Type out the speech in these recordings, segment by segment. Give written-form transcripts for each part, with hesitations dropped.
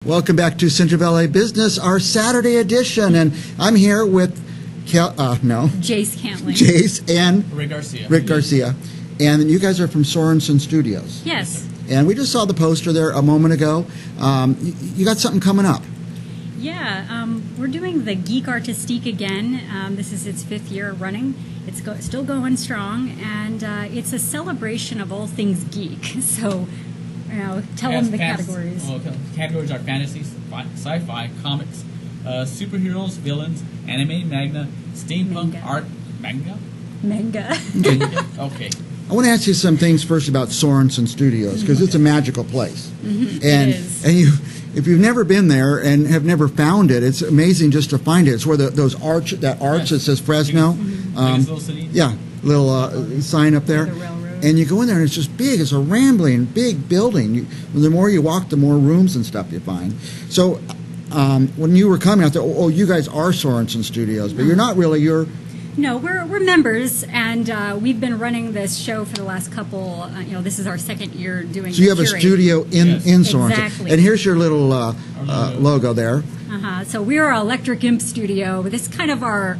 Welcome back to Central Valley Business, our Saturday edition, and I'm here with Jace Scantling. Jace and Rick Garcia, and you guys are from Sorensen Studios. Yes. And we just saw the poster there a moment ago. You got something coming up. Yeah, we're doing the Geek Artistique again. This is its 5th year running. It's still going strong, and it's a celebration of all things geek. So, tell them the categories. Well, categories are fantasy, sci-fi, comics, superheroes, villains, anime, manga, steampunk, Manga. art, manga. Okay. I want to ask you some things first about Sorensen Studios, because it's a magical place. It And is. if you've never been there and have never found it, it's amazing just to find it. It's where that arch that says Fresno. Biggest little city. Yeah, little sign up there. The railroad. And you go in there, and it's just big. It's a rambling, big building. The more you walk, the more rooms and stuff you find. So when you were coming out there, you guys are Sorensen Studios, but you're not really. No, we're members, and we've been running this show for the last couple. This is our 2nd year doing. So you have a studio in Sorensen. Exactly. And here's your little logo there. So we're our Electric Imp Studio. This is kind of our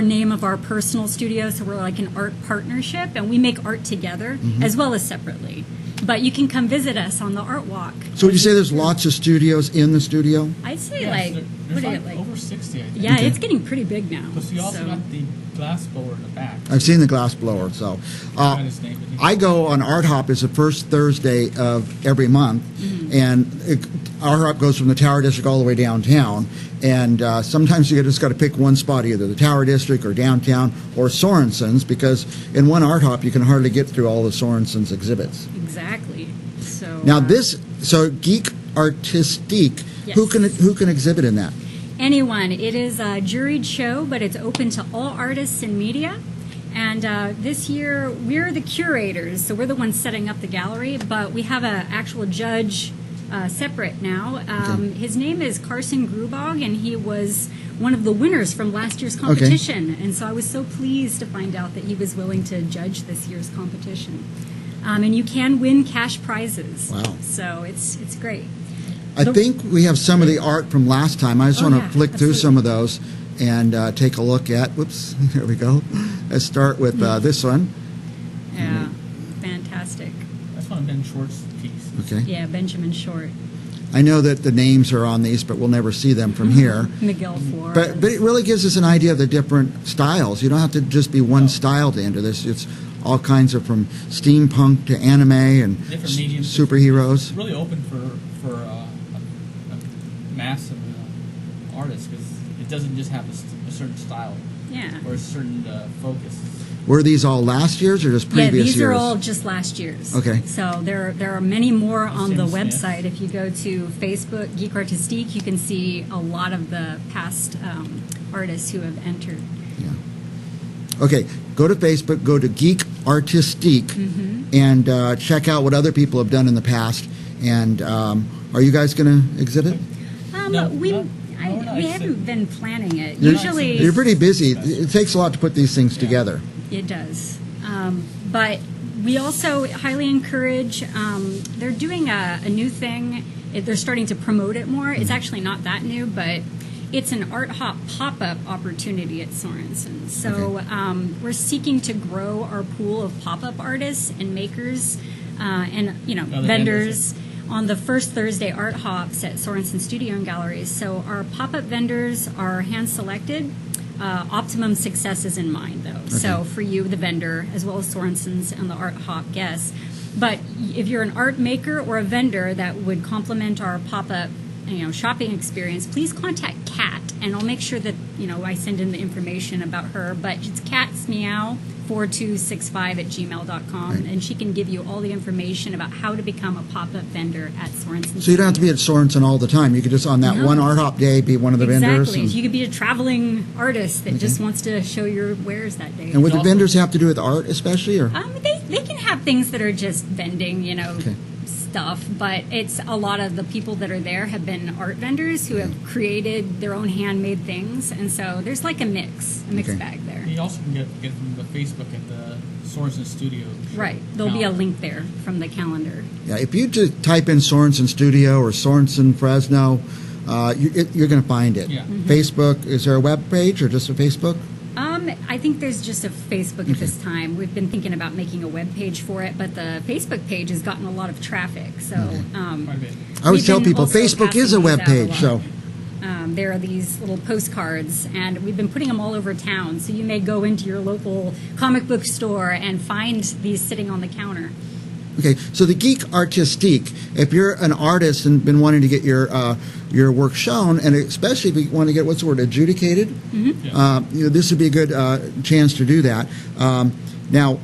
name of our personal studio. So we're like an art partnership, and we make art together as well as separately. But you can come visit us on the Art Walk. So would you say there's lots of studios in the studio? I'd say there's over 60, I think. Yeah, it's getting pretty big now. Because we also got the glass blower in the back. I've seen the glass blower. So I go on ArtHop. It's the first Thursday of every month, and ArtHop goes from the Tower District all the way downtown. And sometimes you just got to pick one spot, either the Tower District or downtown or Sorensen's, because in one ArtHop you can hardly get through all the Sorensen's exhibits. Exactly. So Now Geek Artistique. Yes. Who can exhibit in that? anyone. It is a juried show, but it's open to all artists and media. And this year, we're the curators, so we're the ones setting up the gallery, but we have an actual judge separate now. His name is Carson Grubog, and he was one of the winners from last year's competition. And so I was so pleased to find out that he was willing to judge this year's competition. And you can win cash prizes. Wow. So it's great. I think we have some of the art from last time. I just want to flick through some of those and take a look at. Whoops, there we go. Let's start with this one. Yeah, fantastic. That's one of Ben Short's piece. Okay. Yeah, Benjamin Short. I know that the names are on these, but we'll never see them from here. Miguel Flores. But it really gives us an idea of the different styles. You don't have to just be one style to enter this. It's all kinds of, from steampunk to anime and Different mediums. superheroes. It's really open for a mass of artists, because it doesn't just have a certain style or a certain focus. Were these all last year's or just previous years? Yeah, these are all just last year's. Okay. So there are many more on the Smith. website. If you go to Facebook, Geek Artistique, you can see a lot of the past artists who have entered. Yeah. Okay, go to Facebook, go to Geek Artistique, and check out what other people have done in the past. And are you guys going to exhibit? We haven't been planning it. Usually, you're pretty busy. It takes a lot to put these things together. It does. But we also highly encourage, they're doing a new thing. They're starting to promote it more. It's actually not that new, but it's an ArtHop pop-up opportunity at Sorensen. So we're seeking to grow our pool of pop-up artists and makers and vendors. On the first Thursday ArtHops at Sorensen Studio and Galleries. So our pop-up vendors are hand-selected. Optimum success is in mind, though. Okay. So for you, the vendor, as well as Sorensen's and the ArtHop guests. But if you're an art maker or a vendor that would complement our pop-up shopping experience, please contact Kat, and I'll make sure that I send in the information about her. But it's catsmeow4265@gmail.com, and she can give you all the information about how to become a pop-up vendor at Sorensen. So you don't have to be at Sorensen all the time. You could just on that one ArtHop day be one of the vendors. Exactly. You could be a traveling artist that just wants to show your wares that day. And would the vendors have to do with art, especially, or they can have things that are just vending, stuff, but it's a lot of the people that are there have been art vendors who have created their own handmade things, and so there's like a mixed bag there. You also can get from the Facebook at the Sorensen Studio. Right. There'll be a link there from the calendar. Yeah, if you just type in Sorensen Studio or Sorensen Fresno, you're going to find it. Yeah. Facebook, is there a web page or just a Facebook? I think there's just a Facebook at this time. We've been thinking about making a web page for it, but the Facebook page has gotten a lot of traffic. So I always tell people Facebook is a web page. So there are these little postcards, and we've been putting them all over town. So you may go into your local comic book store and find these sitting on the counter. Okay, so the Geek Artistique, if you're an artist and been wanting to get your work shown, and especially if you want to get, what's the word, adjudicated, this would be a good chance to do that. Now,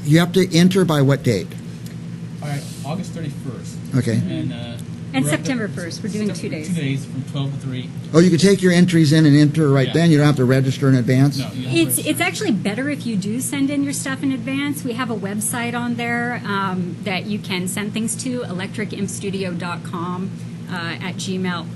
you have to enter by what date? All right, August 31st. Okay. And September 1st. We're doing 2 days. 2 days from 12 to 3. Oh, you can take your entries in and enter right then? You don't have to register in advance? No, you don't have to register. It's actually better if you do send in your stuff in advance. We have a website on there that you can send things to, electricimpstudio.com at Gmail.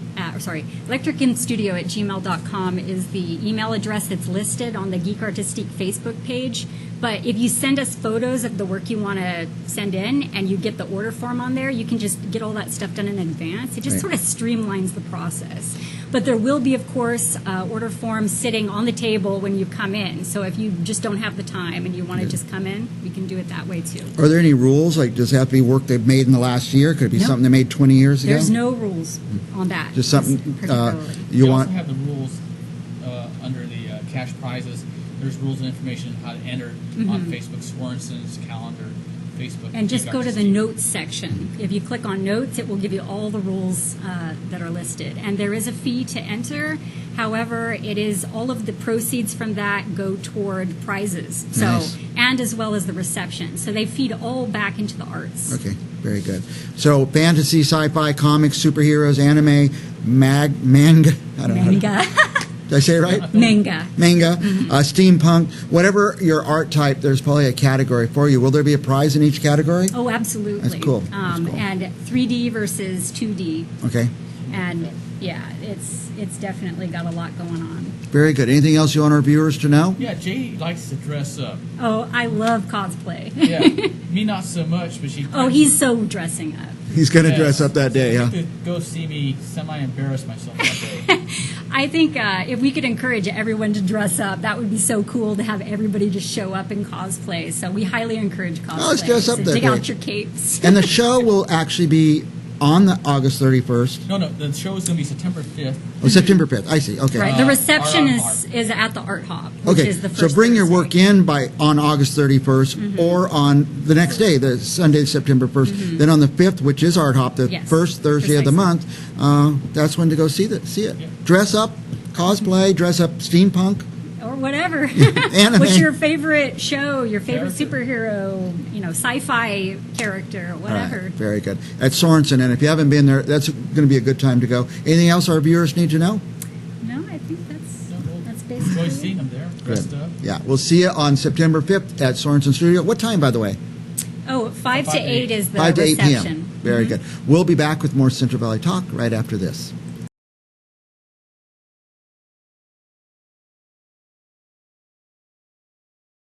electricimpstudio@gmail.com is the email address that's listed on the Geek Artistique Facebook page. But if you send us photos of the work you want to send in and you get the order form on there, you can just get all that stuff done in advance. It just sort of streamlines the process. But there will be, of course, order forms sitting on the table when you come in. So if you just don't have the time and you want to just come in, you can do it that way too. Are there any rules? Like, does it have to be work they've made in the last year? Could it be something they made 20 years ago? There's no rules on that. Just something We also have the rules under the cash prizes. There's rules and information on how to enter on Facebook, Sorensen's calendar, Facebook. And just go to the notes section. If you click on notes, it will give you all the rules that are listed. And there is a fee to enter. However, it is all of the proceeds from that go toward prizes. So, Nice. and as well as the reception. So they feed all back into the arts. Okay, very good. So fantasy, sci-fi, comics, superheroes, anime, manga. I don't know. Manga. Did I say it right? Manga. Manga, steampunk, whatever your art type, there's probably a category for you. Will there be a prize in each category? Oh, absolutely. That's cool. That's cool. And 3D versus 2D. Okay, And yeah, it's definitely got a lot going on. very good. Anything else you want our viewers to know? Yeah, Jay likes to dress up. Oh, I love cosplay. Yeah, me not so much, but she. Oh, he's so dressing up. He's going to dress up that day, huh? You could go see me semi-embarrass myself that day. I think if we could encourage everyone to dress up, that would be so cool to have everybody just show up in cosplay. So we highly encourage cosplay. Oh, let's dress up so that dig day. out your capes. And the show will actually be on the August 31st. No, the show is going to be September 5th. Oh, September 5th. I see. Okay. Right. The reception ArtHop. is at the ArtHop, which Okay, is the so first bring your Thursday. work in on August 31st or on the next day, the Sunday, September 1st. Then on the 5th, which is ArtHop, the Yes, first Thursday of the month, that's when to go see it. Yeah. Dress up, cosplay, dress up steampunk. Or whatever. Anime. What's your favorite show, your favorite Character. superhero, sci-fi character, whatever. All right, very good. At Sorensen, and if you haven't been there, that's going to be a good time to go. Anything else our viewers need to know? No, I think that's Enjoy basically seeing them there, dressed up. Yeah, we'll see you on September 5th at Sorensen Studio. What time, by the way? Oh, 5 to 8 is the 5 to 8 reception. p.m. Very good. We'll be back with more Central Valley Talk right after this.